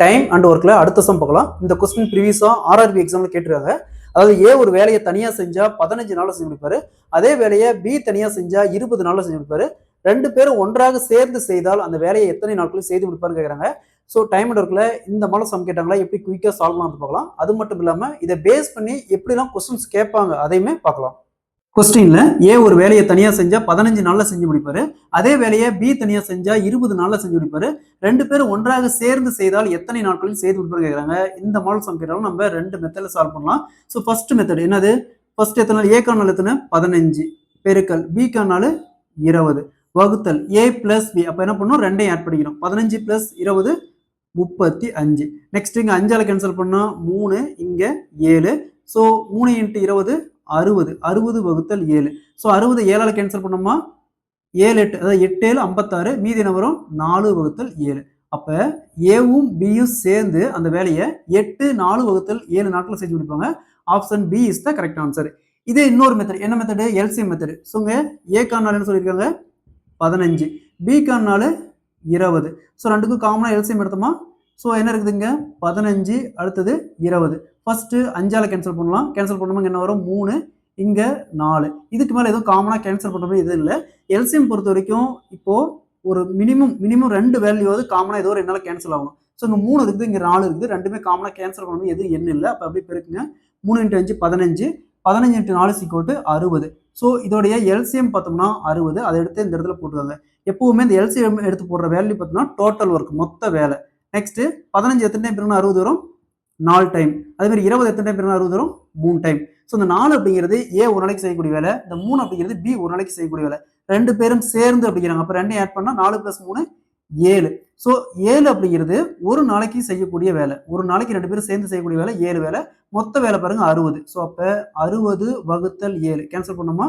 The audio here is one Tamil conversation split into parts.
டைம் அண்ட் ஒர்க்ல அடுத்த சம் பார்க்கலாம். இந்த கொஸ்டின் ப்ரீவியஸா ஆர்ஆர்பி எக்ஸாம்ல கேட்டிருக்காங்க. அதாவது ஏ ஒரு வேலையை தனியா செஞ்சா 15 நாள்ல செஞ்சு முடிப்பாரு. அதே வேலையை பி தனியா செஞ்சா 20 நாள்ல செஞ்சு முடிப்பாரு. ரெண்டு பேரும் ஒன்றாக சேர்ந்து செய்தால் அந்த வேலையை எத்தனை நாட்களில் செய்து முடிப்பாருன்னு கேட்கறாங்க. ஸோ டைம் அண்ட் ஒர்க்ல இந்த மாதிரி சம் கேட்டாங்களா எப்படி குயிக்கா சால்வ் பண்ணலாம் பார்க்கலாம். அது மட்டும் இல்லாம இதை பேஸ் பண்ணி எப்படிலாம் கொஸ்டின்ஸ் கேட்பாங்க அதையுமே பார்க்கலாம். கொஸ்டின்ல ஏ ஒரு வேலையை தனியா செஞ்சா 15 நாள்ல செஞ்சு முடிப்பாரு. அதே வேலையை பி தனியா செஞ்சா 20 நாள்ல செஞ்சு முடிப்பாரு. ரெண்டு பேரும் ஒன்றாக சேர்ந்து செய்தால் எத்தனை நாட்களில் செய்து முடிப்பாரு கேட்கறாங்க. இந்த மாடல் சம் கேட்டாலும் நம்ம ரெண்டு மெத்தட்ல சால்வ் பண்ணலாம். ஸோ ஃபர்ஸ்ட் மெத்தட் என்னது? ஃபர்ஸ்ட் எத்தனை நாள்? ஏக்கான நாள் எத்தனை? 15 பெருக்கல் பிக்கான நாள் 20 வகுத்தல் ஏ பிளஸ் பி. அப்ப என்ன பண்ணும்? ரெண்டையும் ஆட் பண்ணிக்கிறோம். 15 பிளஸ் 20 35. நெக்ஸ்ட் இங்க 5ஆல கேன்சல் பண்ணா 3, இங்க 7. ஸோ 3 × 20 60. 60 வகுத்தல் 7. ஸோ 60 7ஆல கேன்சல் பண்ணோமா 7 8, அதாவது 8 7 56. மீதி என்ன வரும்? 4 வகுத்தல் 7. அப்ப ஏவும் பியும் சேர்ந்து அந்த வேலையை 8 4 வகுத்தல் 7 நாட்கள் செஞ்சு முடிப்பாங்க. Option B is the correct answer. இதே இன்னொரு மெத்தட். என்ன மெத்தட்? LCM method. ஸோங்க ஏக்கான நாள் என்ன சொல்லியிருக்காங்க? 15. பிக்கான நாள் 20. ஸோ ரெண்டுக்கும் காமனா எல்சிஎம் எடுத்தோமா? ஸோ என்ன இருக்குதுங்க? 15 அடுத்தது 20. ஃபர்ஸ்ட் 5ஆல கேன்சல் பண்ணலாம். கேன்சல் பண்ணும்போது என்ன வரும்? 3, இங்க 4. இதுக்கு மேல எதுவும் காமனா கேன்சல் பண்ற மாதிரி எதுவும் இல்லை. எல்சிஎம் பொறுத்த வரைக்கும் இப்போ ஒரு மினிமம் 2 வேல்யூவாவது காமனா ஏதோ ஒரு என்னால கேன்சல் ஆகணும். ஸோ இங்க 3 இருக்குது, இங்க 4 இருக்குது. ரெண்டுமே காமனா கேன்சல் பண்ணணும் எதுவும் எண் இல்லை. அப்போ அப்படியே பெருக்குங்க. 3 × 5 15. 15 × 4 = 60. ஸோ இதோடைய எல்சிஎம் பார்த்தோம்னா 60. அதை எடுத்து இந்த இடத்துல போட்டுருக்காங்க. எப்பவுமே இந்த எல்சிஎம் எடுத்து போடுற வேல்யூ பார்த்தோம்னா டோட்டல் ஒர்க் மொத்த வேலை. நெக்ஸ்ட் 15 எத்தனை டைம் பெருக்கணும்? 60 வரும். 4 டைம். அதே மாதிரி 20 எத்தனை டைம் பெருக்கணும்? 60 வரும். 3 டைம். ஸோ இந்த 4 அப்படிங்கிறது ஏ ஒரு நாளைக்கு செய்யக்கூடிய வேலை. இந்த 3 அப்படிங்கிறது பி ஒரு நாளைக்கு செய்யக்கூடிய வேலை. ரெண்டு பேரும் சேர்ந்து அப்படிங்கிறாங்க. அப்போ ரெண்டையும் ஆட் பண்ணா 4 + 3 7. ஸோ 7 அப்படிங்கிறது ஒரு நாளைக்கு செய்யக்கூடிய வேலை. ஒரு நாளைக்கு ரெண்டு பேரும் சேர்ந்து செய்யக்கூடிய வேலை 7 வேலை. மொத்த வேலை பாருங்க 60. ஸோ அப்போ 60 வகுத்தல் 7 கேன்சல் பண்ணோமா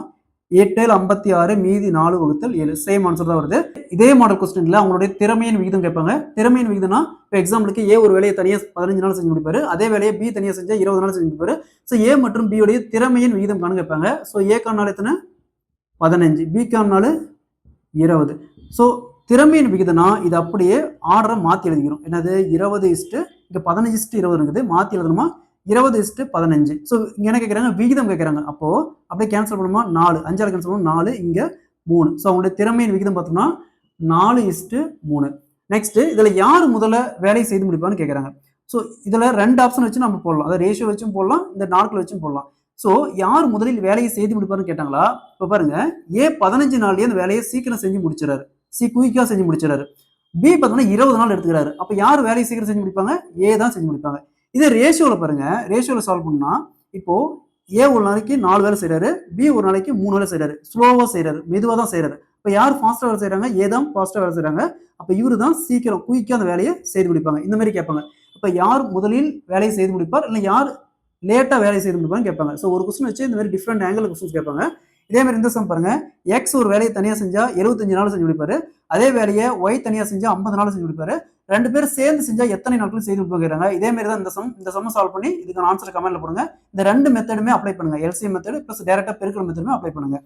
8 7 56. மீதி 4 வகுத்தல் 7. சேம் ஆன்சர் தான் வருது. இதே மாடல் கொஸ்டின்ல அவங்களுடைய திறமையின் விகிதம் கேட்பாங்க. திறமையின் விகிதம்னா இப்போ எக்ஸாம்பிளுக்கு ஏ ஒரு வேலையை தனியாக 15 நாள் செஞ்சு முடிப்பாரு. அதே வேலையை பி தனியாக செஞ்சா 20 நாள் செஞ்சு முடிப்பாரு. ஸோ ஏ மற்றும் பி உடைய திறமையின் விகிதம் காண கேட்பாங்க. ஸோ ஏக்கான நாள் எத்தனை? 15. பிக்கான நாள் 20. ஸோ திறமையின் விகிதம்னா இது அப்படியே ஆர்டரை மாற்றி எழுதிக்கிறோம். என்னது? 20 இங்க 15:20 இருக்குது. மாற்றி எழுதணுமா 20:15. ஸோ இங்க என்ன கேட்குறாங்க? விகிதம் கேட்குறாங்க. அப்போ அப்படியே கேன்சல் பண்ணுமா 4. 5ஆல கேன்சல் பண்ணும் 4, இங்க 3. ஸோ அவங்களுடைய திறமையின் விகிதம் பார்த்தோம்னா 4:3. நெக்ஸ்ட் இதுல யார் முதல்ல வேலையை செய்து முடிப்பான்னு கேட்குறாங்க. ஸோ இதுல 2 ஆப்ஷன் வச்சு நம்ம போடலாம். அதாவது ரேஷியோ வச்சும் போடலாம், இந்த நாட்கள் வச்சும் போடலாம். ஸோ யார் முதலில் வேலையை செய்து முடிப்பாருன்னு கேட்டாங்களா? இப்போ பாருங்க ஏ 15 நாள்லயே அந்த வேலையை சீக்கிரம் செஞ்சு முடிச்சிடறாரு. குயிக்கா செஞ்சு முடிச்சிடறாரு. பி பார்த்தோம்னா 20 நாள் எடுத்துக்கிறாரு. அப்போ யார் வேலையை சீக்கிரம் செஞ்சு முடிப்பாங்க? ஏ தான் செஞ்சு முடிப்பாங்க. இதே ரேஷியோல பாருங்க. ரேஷியோல சால்வ் பண்ணா இப்போ ஏ ஒரு நாளைக்கு 4 வேலை செய்யறாரு, பி ஒரு நாளைக்கு 3 வேலை செய்யறாரு. ஸ்லோவா செய்யறாரு, மெதுவா தான் செய்யறாரு. இப்போ யார் ஃபாஸ்டா வேலை செய்யறாங்க? ஏ தான் ஃபாஸ்டா வேலை செய்யறாங்க. அப்போ இவரு தான் சீக்கிரம் குயிக்கா அந்த வேலையை செய்து முடிப்பாங்க. இந்த மாதிரி கேட்பாங்க. அப்போ யார் முதலில் வேலையை செய்து முடிப்பார், இல்லை யார் லேட்டா வேலையை செய்து முடிப்பான்னு கேட்பாங்க. ஸோ ஒரு கொஸ்டின் வச்சு இந்த மாதிரி டிஃப்ரெண்ட் ஆங்கிள் கொஸ்டின்ஸ் கேட்பாங்க. இதே மாதிரி இந்த சம் பாருங்க. எக்ஸ் ஒரு வேலையை தனியா செஞ்சா 75 நாள் செஞ்சு முடிப்பாரு. அதே வேலையை ஒய் தனியா செஞ்சா 50 நாள் செஞ்சு முடிப்பாரு. ரெண்டு பேரும் சேர்ந்து செஞ்சா எத்தனை நாட்கள் செய்து முடிப்பாங்க? இதே மாதிரி தான் இந்த சம் சால்வ் பண்ணி இதுக்கான ஆன்சர் கமெண்ட்ல போடுங்க. இந்த ரெண்டு மெத்தடுமே அப்ளை பண்ணுங்க. எல்சிஎம் மெத்தட் பிளஸ் டைரக்டா பெருக்கல் மெத்தடுமே அப்ளை பண்ணுங்க.